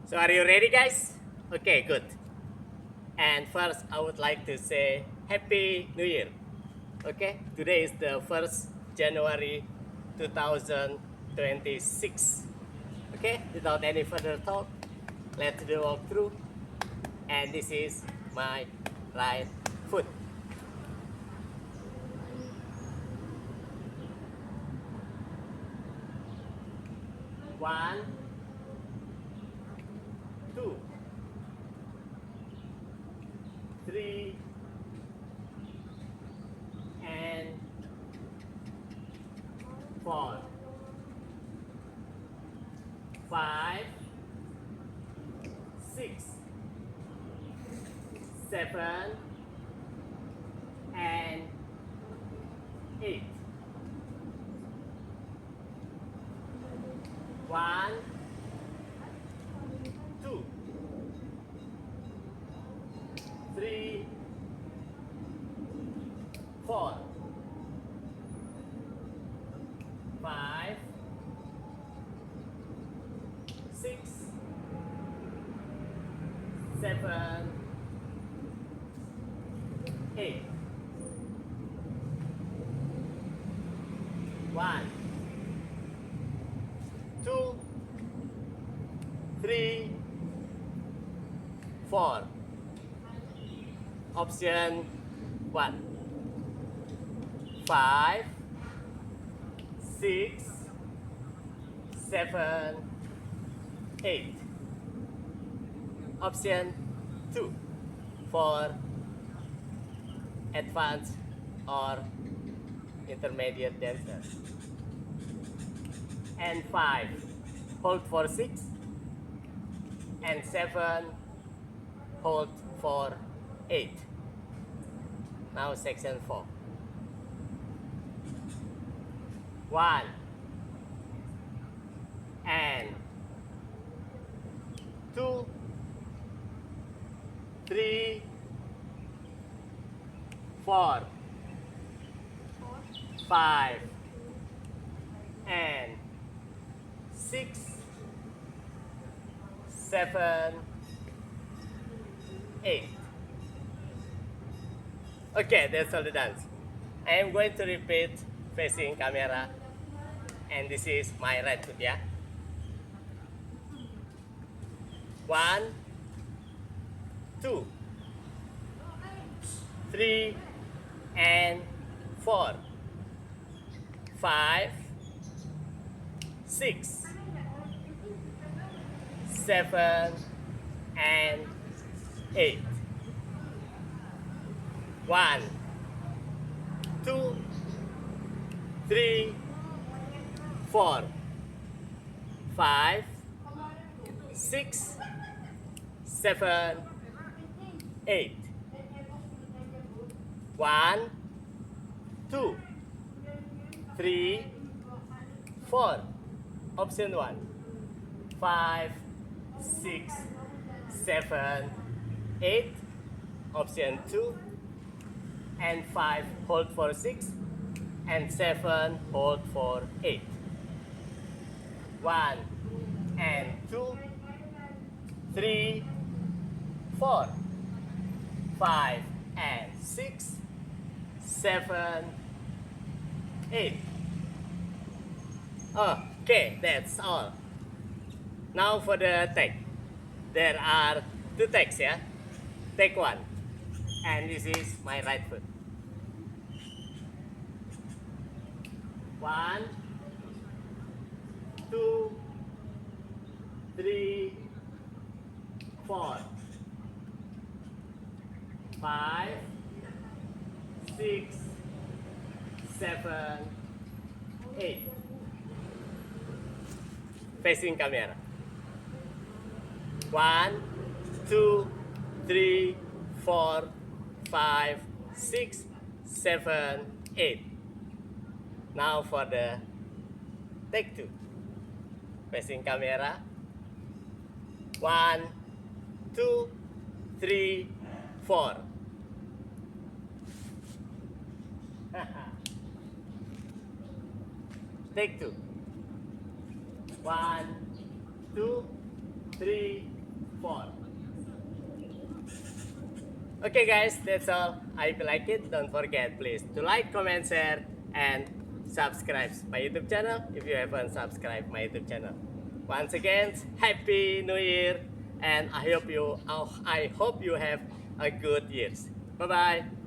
So are you ready, guys? Okay, good. And first, I would like to say Happy New Year. Okay, today is the 1st January 2026. Okay, without any further talk, let's do a walkthrough. And this is my right foot. One, two, three, and four, five, six, seven, and eight. One, two, three, four, five, six, seven, eight. One, two, three, four. Option one. Five, six, seven, eight. Option two for advanced or intermediate dancers. And five, hold for six. And seven, hold for eight. Now section four. One, and two, three, four, five, and six, seven, eight. Okay, that's all the dance. I am going to repeat facing camera, and this is my right foot, yeah. One, two, three, and four, five, six, seven, and eight. One, two, three, four, five, six, seven, eight. One, two, three, four. Option one. Five, six, seven, eight. Option two. And five, hold for six. And seven, hold for eight. One, and two, three, four, five, and six, seven, eight. Okay, that's all. Now for the take. There are two takes, yeah? Take one. And this is my right foot. One, two, three, four, five, six, seven, eight. Facing camera. One, two, three, four, five, six, seven, eight. Now for the take two. Facing camera. One, two, three, four. Take two. One, two, three, 4. Okay guys, that's all. I hope you like it. Don't forget please to like, comment, share, and subscribe my YouTube channel if you haven't subscribed my YouTube channel. Once again, Happy New Year, and I hope you have a good year. Bye bye.